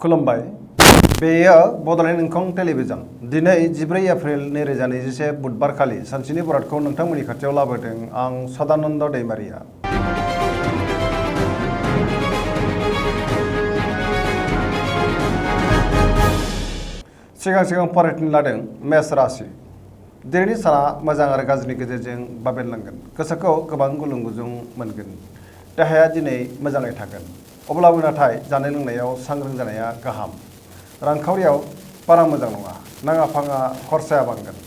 खुलुमबाय बेयो बड'लेण्ड इंखं टेलिभिजन दिनै 14 एप्रिल 2021 बुधबारखालि सानसेनि बरादखौ नोंथांमोननि खाथियाव लाबोदों आं सदानन्द दैमारिया। सिगां फरायथिनो लादों मेष राशि। दिनैनि साना मोजां आरो गाज्रिनि गेजेरजों बाबेनलांगोन। गोसोखौ गोबां गुलुं गुजुं मोनगोन। देहाया दिनै मोजाङै थागोन। अब्लाबो नाथाय जानाय लोंनायाव सांग्रां जानाया गाहाम। रांखावरियाव बारा मोजां नङा। नाङा फाङा खरसाया बांगोन।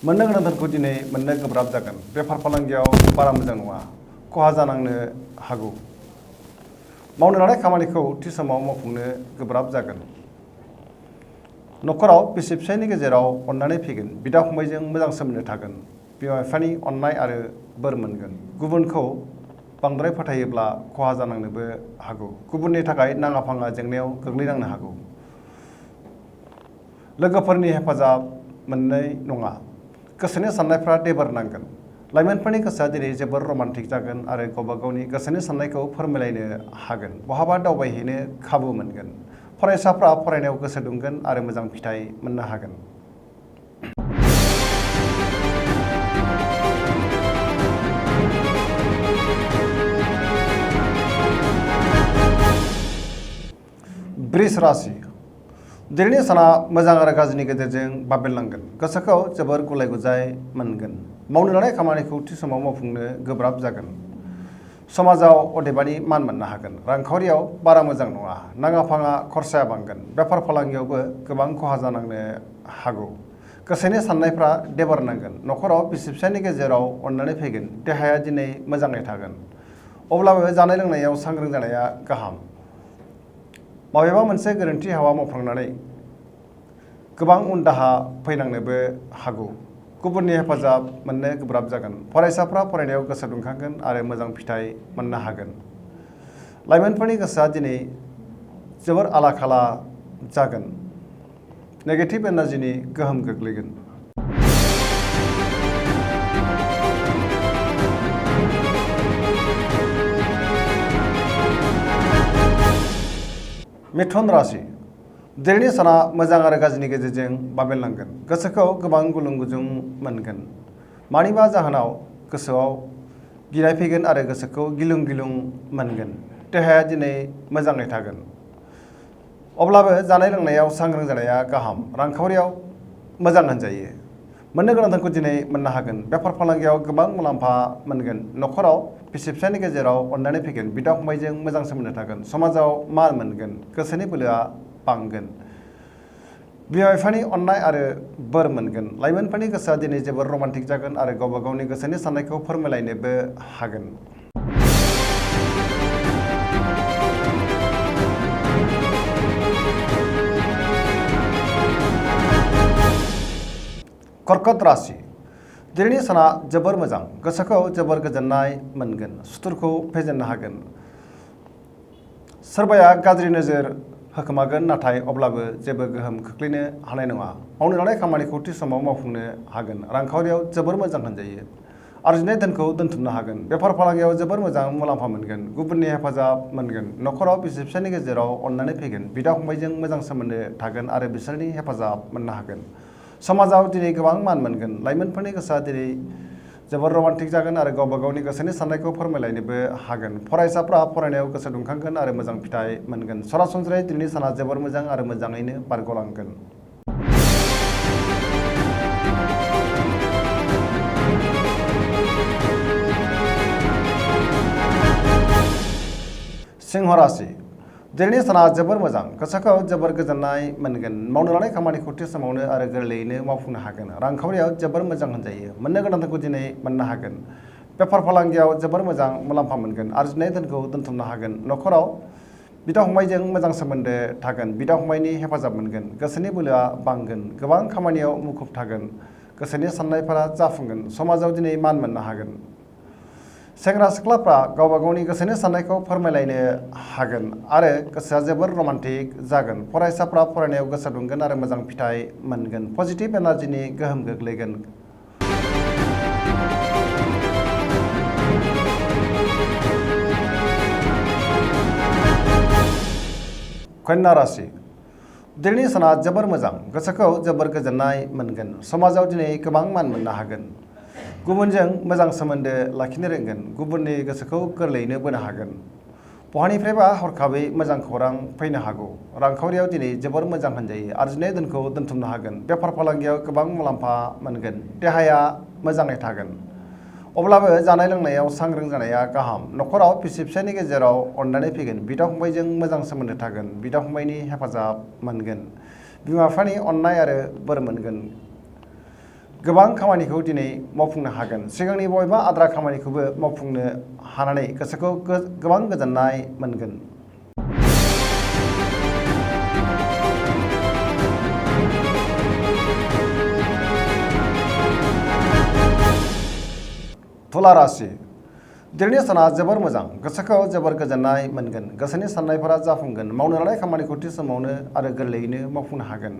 मोननो गोनां धोनखौ दिनै मोननो गोब्राब जागोन। बेफार फालांगियाव बारा मोजां नङा। खहा जानांनो हागौ। मावनो लानाय खामानिखौ थि समाव मावफुंनो गोब्राब जागोन। न'खराव बिसि फिसायनि गेजेराव अननानै फैगोन। बिदा फंबायजों मोजां सोमोन्दो थागोन। बिमा बिफानि अननाय आरो बोर मोनगोन। गुबुनखौ बांद्राय फोथायोब्ला खहा जानांनोबो हागौ। गुबुननि थाखाय नाङा फाङा जेंनायाव गोग्लैनांनो हागौ। लोगोफोरनि हेफाजाब मोननाय नङा। गोसोनि साननायफ्रा देबार नांगोन। लाइमोनफोरनि गोसोआ दिनै जोबोर रमान्टिक जागोन आरो गावबा गावनि गोसोनि साननायखौ फोरमायलायनो हागोन। बहाबा दावबायहैनो खाबु मोनगोन। फरायसाफ्रा फरायनायाव गोसो दुंगोन आरो मोजां फिथाइ मोननो हागोन। वृष राशि। दिनैनि साना मोजां आरो गाज्रिनि गेजेरजों बाबेनलांगोन। गोसोखौ जोबोर गुलाय गुजाय मोनगोन। मावनो लानाय खामानिखौ थि समाव मावफुंनो गोब्राब जागोन। समाजाव अदेबानि मान मोननो हागोन। रांखावरियाव बारा मोजां नङा। नाङा फाङा खरसाया बांगोन। बेफार फालांगियावबो गोबां खहा जानांनो हागौ। गोसोनि साननायफ्रा देबार नांगोन। न'खराव बिसि फिसायनि गेजेराव अननानै फैगोन। देहाया दिनै मोजाङै थागोन। अब्लाबो जानाय लोंनायाव सांग्रां जानाया गाहाम। माबेबा मोनसे गोरोन्थि हाबा मावफ्लांनानै गोबां उन दाहा फैनांनोबो हागौ। गुबुननि हेफाजाब मोननो गोब्राब जागोन। फरायसाफ्रा फरायनायाव गोसो दुंखांगोन आरो मोजां फिथाइ मोननो हागोन। लाइमोनफोरनि गोसोआ दिनै जोबोर आला खाला जागोन। नेगेटिभ एनार्जिनि गोहोम गोग्लैगोन। मिथुन राशि। दिनैनि साना मोजां आरो गाज्रिनि गेजेरजों बाबेनलांगोन। गोसोखौ गोबां गुलुं गुजुं मोनगोन। मानिबा जाहोनाव गोसोआव गिनाय फैगोन आरो गोसोखौ गिलुं गिलुं मोनगोन। देहाया दिनै मोजाङै थागोन। अब्लाबो जानाय लोंनायाव सांग्रां जानाया गाहाम। रांखावरियाव मोजां होनजायो। मोननो गोनां धोनखौ दिनै मोननो हागोन। बेफार फालांगियाव गोबां मुलाम्फा मोनगोन। न'खराव बिसि फिसायनि गेजेराव अननानै फैगोन। बिदा फंबायजों मोजां सोमोन्दो थागोन। समाजाव मान मोनगोन। गोसोनि बोलोआ बांगोन। बिमा बिफानि अननाय आरो बोर मोनगोन। लाइमोनफोरनि गोसोआ दिनै जोबोर रमान्टिक जागोन आरो गावबा गावनि गोसोनि साननायखौ फोरमायलायनोबो हागोन। कर्कट राशि। दिनैनि साना जोबोर मोजां। गोसोखौ जोबोर गोजोननाय मोनगोन। सुथुरखौ फेजेननो हागोन। सोरबाया गाज्रि नोजोर होखोमागोन नाथाय अब्लाबो जेबो गोहोम खोख्लैनो हानाय नङा। मावनो लानाय खामानिखौ थि समाव मावफुंनो हागोन। रांखावरियाव जोबोर मोजां होनजायो। आरजिनाय धोनखौ दोनथुमनो हागोन। बेफार फालांगियाव जोबोर मोजां मुलाम्फा मोनगोन। गुबुननि हेफाजाब मोनगोन। न'खराव बिसि फिसायनि गेजेराव अननानै फैगोन। बिदा फंबायजों मोजां सोमोन्दो थागोन आरो बिसोरनि हेफाजाब मोननो हागोन। समाजाव दिनै गोबां मान मोनगोन। लाइमोनफोरनि गोसोआ दिनै जोबोर रमान्टिक जागोन आरो गावबा गावनि गोसोनि साननायखौ फोरमायलायनोबो हागोन। फरायसाफ्रा फरायनायाव गोसो दुंखांगोन आरो मोजां फिथाइ मोनगोन। सरासनस्रायै दिनैनि साना जोबोर मोजां आरो मोजाङैनो बारग'लांगोन। सिंह राशि। दिनैनि साना जोबोर मोजां। गोसोखौ जोबोर गोजोननाय मोनगोन। मावनो लानाय खामानिखौ थि समावनो आरो गोरलैयैनो मावफुंनो हागोन। रांखावरियाव जोबोर मोजां होनजायो। मोननो गोनां धोनखौ दिनै मोननो हागोन। बेफार फालांगियाव जोबोर मोजां मुलाम्फा मोनगोन। आरजिनाय धोनखौ दोनथुमनो हागोन। न'खराव बिदा फंबायजों मोजां सोमोन्दो थागोन। बिदा फंबायनि हेफाजाब मोनगोन। गोसोनि बोलोआ बांगोन। गोबां खामानियाव मुखुब थागोन। गोसोनि साननायफोरा जाफुंगोन। समाजाव दिनै मान मोननो हागोन। सेंग्रा सिख्लाफ्रा गावबा गावनि गोसोनि साननायखौ फोरमायलायनो हागोन आरो गोसोआ जोबोर रमान्टिक जागोन। फरायसाफ्रा फरायनायाव गोसो दुंगोन आरो मोजां फिथाइ मोनगोन। पजिटिभ एनार्जिनि गोहोम गोग्लैगोन। कन्या राशि दिनैनि साना जोबोर मोजां गोसोखौ जोबोर गोजोननाय मोनगोन समाजाव दिनै गोबां मान मोननो हागोन गुबुनजों मोजां सोमोन्दो लाखिनो रोंगोन गुबुननि गोसोखौ गोरलैयैनो बोनो हागोन बहानिफ्रायबा हरखाबै मोजां खौरां फैनो हागौ रांखावरियाव दिनै जोबोर मोजां होनजायो आरजिनाय धोनखौ दोनथुमनो हागोन बेफार फालांगियाव गोबां मुलाम्फा मोनगोन देहाया मोजाङै थागोन अब्लाबो जानाय लोंनायाव सांग्रां जानाया गाहाम नखराव बिसि फिसायनि गेजेराव अननानै फैगोन बिदा फंबायजों मोजां सोमोन्दो थागोन बिदा फंबायनि हेफाजाब मोनगोन बिमा बिफानि अननाय आरो बोर मोनगोन गोबां खामानिखौ दिनै मावफुंनो हागोन सिगांनि बबेबा आद्रा खामानिखौबो मावफुंनो हानानै गोसोखौ गोबां गोजोननाय मोनगोन तुला राशि दिनैनि साना जोबोर मोजां गोसोखौ जोबोर गोजोननाय मोनगोन गोसोनि साननायफोरा जाफुंगोन मावनो लानाय खामानिखौ थि समावनो आरो गोरलैयैनो मावफुंनो हागोन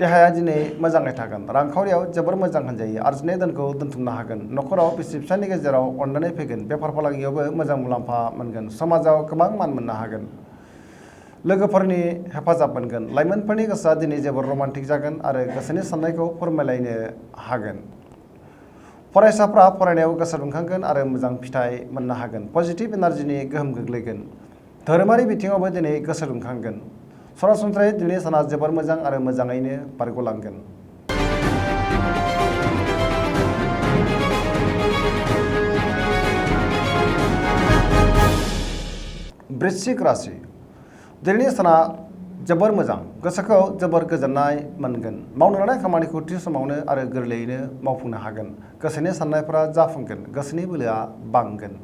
देहाया दिनै मोजाङै थागोन रांखावरियाव जोबोर मोजां होनजायो आरजिनाय धोनखौ दोनथुमनो हागोन नखराव बिसि फिसायनि गेजेराव अननानै फैगोन बेफार फालांगियावबो मोजां मुलाम्फा मोनगोन समाजाव गोबां मान मोननो हागोन लोगोफोरनि हेफाजाब मोनगोन लाइमोनफोरनि गोसोआ दिनै जोबोर रमान्टिक जागोन आरो गोसोनि साननायखौ फोरमायलायनो हागोन फरायसाफ्रा फरायनायाव गोसो दुंखांगोन आरो मोजां फिथाइ मोननो हागोन पजिटिभ एनार्जिनि गोहोम गोग्लैगोन धोरोमारि बिथिङावबो दिनै गोसो दुंखांगोन सरासनस्रायै दिनै साना जोबोर मोजां आरो मोजाङैनो बारग'लांगोन वृश्चिक राशि दिनैनि साना जोबोर मोजां गोसोखौ जोबोर गोजोननाय मोनगोन मावनो लानाय खामानिखौ थि समावनो आरो गोरलैयैनो मावफुंनो हागोन गोसोनि साननायफोरा जाफुंगोन गोसोनि बोलोआ बांगोन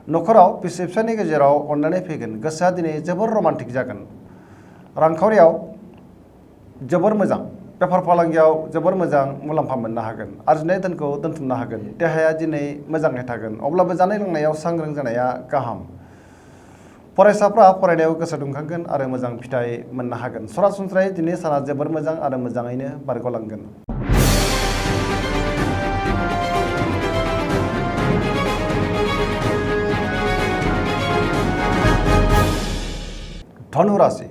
नखराव बिसि फिसायनि गेजेराव अननानै फैगोन गोसोआ दिनै जोबोर रमान्टिक जागोन रांखावरियाव जोबोर मोजां बेफार फालांगियाव जोबोर मोजां मुलाम्फा मोननो हागोन आरजिनाय धोनखौ दोनथुमनो हागोन देहाया दिनै मोजाङै थागोन अब्लाबो जानाय लोंनायाव सांग्रां जानाया गाहाम फरायसाफ्रा फरायनायाव गोसो दुंखांगोन आरो मोजां फिथाइ मोननो हागोन सरासनस्रायै दिनै साना जोबोर मोजां आरो मोजाङैनो बारग'लांगोन धनु राशि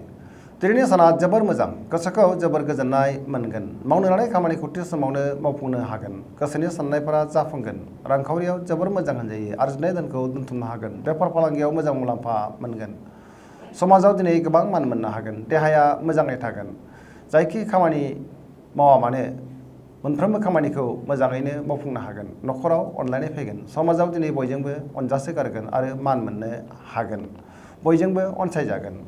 दिनैनि साना जोबोर मोजां गोसोखौ जोबोर गोजोननाय मोनगोन मावनो लानाय खामानिखौ थि समावनो मावफुंनो हागोन गोसोनि साननायफोरा जाफुंगोन रांखावरियाव जोबोर मोजां होनजायो आरजिनाय धोनखौ दोनथुमनो हागोन बेफार फालांगियाव मोजां मुलाम्फा मोनगोन समाजाव दिनै गोबां मान मोननो हागोन देहाया मोजाङै थागोन जायखि खामानि मावा मानो मोनफ्रोमबो खामानिखौ मोजाङैनो मावफुंनो हागोन नखराव अनलायनाय फैगोन समाजाव दिनै बयजोंबो अनजासोगारगोन आरो मान मोननो हागोन बयजोंबो अनसायजागोन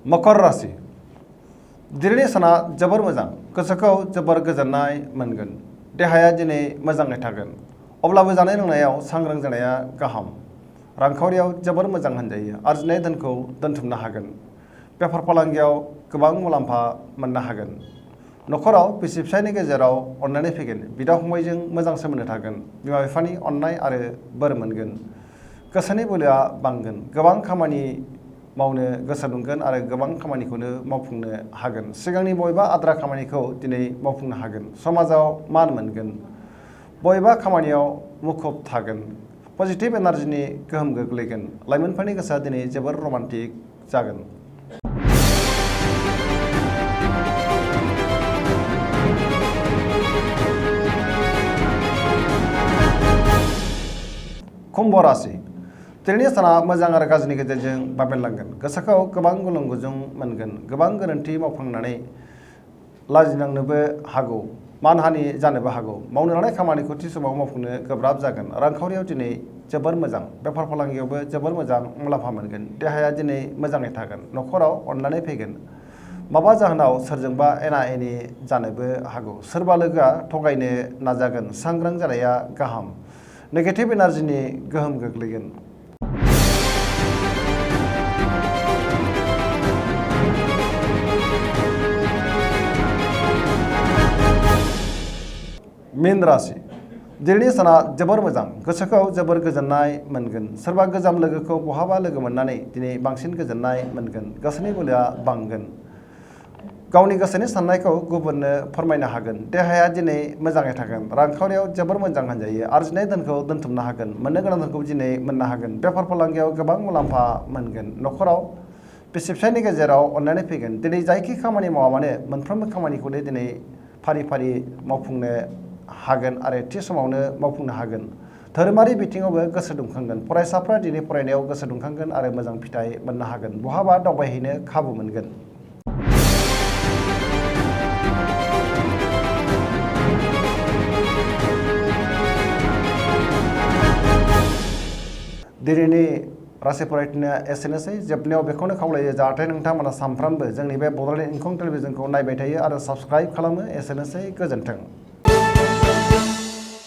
मकर राशि दिनैनि साना जोबोर मोजां गोसोखौ जोबोर गोजोननाय मोनगोन देहाया दिनै मोजाङै थागोन अब्लाबो जानाय लोंनायाव सांग्रां जानाया गाहाम रांखावरियाव जोबोर मोजां होनजायो आरजिनाय धोनखौ दोनथुमनो हागोन बेफार फालांगियाव गोबां मुलाम्फा मोननो हागोन नखराव बिसि फिसायनि गेजेराव अननानै फैगोन बिदा फंबायजों मोजां सोमोन्दो थागोन बिमा बिफानि अननाय आरो बोर मोनगोन गोसोनि बोलोआ बांगोन गोबां खामानि मावनो गोसो दुंगोन आरो गोबां खामानिखौनो मावफुंनो हागोन सिगांनि बबेबा आद्रा खामानिखौ दिनै मावफुंनो हागोन समाजाव मान मोनगोन बबेबा खामानियाव मुखुब थागोन पजिटिभ एनार्जिनि गोहोम गोग्लैगोन लाइमोनफोरनि गोसोआ दिनै जोबोर रमान्टिक जागोन कुम्भ राशि दिनैनि साना मोजां आरो गाज्रिनि गेजेरजों बाबेनलांगोन गोसोखौ गोबां गुलुं गुजुं मोनगोन गोबां गोरोन्थि मावफ्लांनानै लाजिनांनोबो हागौ मानहानि जानोबो हागौ मावनो लानाय खामानिखौ थि समाव मावफुंनो गोब्राब जागोन रांखावरियाव दिनै जोबोर मोजां बेफार फालांगियावबो जोबोर मोजां मुलाम्फा मोनगोन देहाया दिनै मोजाङै थागोन नखराव अननानै फैगोन माबा जाहोनाव सोरजोंबा एना एनि जानोबो हागौ सोरबा लोगोआ थगायनो नाजागोन सांग्रां जानाया गाहाम नेगेटिभ एनार्जिनि गोहोम गोग्लैगोन मीन राशि दिनैनि साना जोबोर मोजां गोसोखौ जोबोर गोजोननाय मोनगोन सोरबा गोजाम लोगोखौ बहाबा लोगो मोननानै दिनै बांसिन गोजोननाय मोनगोन गोसोनि बोलोआ बांगोन गावनि गोसोनि साननायखौ गुबुननो फोरमायनो हागोन। देहाया दिनै मोजाङै थागोन। रांखावरियाव जोबोर मोजां होनजायो। आरजिनाय धोनखौ दोनथुमनो हागोन। मोननो गोनां धोनखौ दिनै मोननो हागोन। बेफार फालांगियाव गोबां मुलाम्फा मोनगोन। न'खराव बिसि फिसायनि गेजेराव अनलायनाय फैगोन। दिनै जायखि खामानि मावा मानो मोनफ्रोमबो खामानिखौनो दिनै फारि फारि मावफुंनो हागोन आरो थि समावनो मावफुंनो हागोन। धोरोमारि बिथिङावबो गोसो दुंखांगोन। फरायसाफ्रा दिनै फरायनायाव गोसो दुंखांगोन आरो मोजां फिथाइ मोननो हागोन। बहाबा दावबायहैनो खाबु मोनगोन। दिनैनि राशि फरायथिनाया एसेनोसै। जोबनायाव बेखौनो खावलायो जाहाथे नोंथांमोना सानफ्रामबो जोंनि बे बड'लेण्ड इंखं टेलिभिजनखौ नायबाय थायो आरो साबस्क्राइब खालामो। एसेनोसै, गोजोन्थों।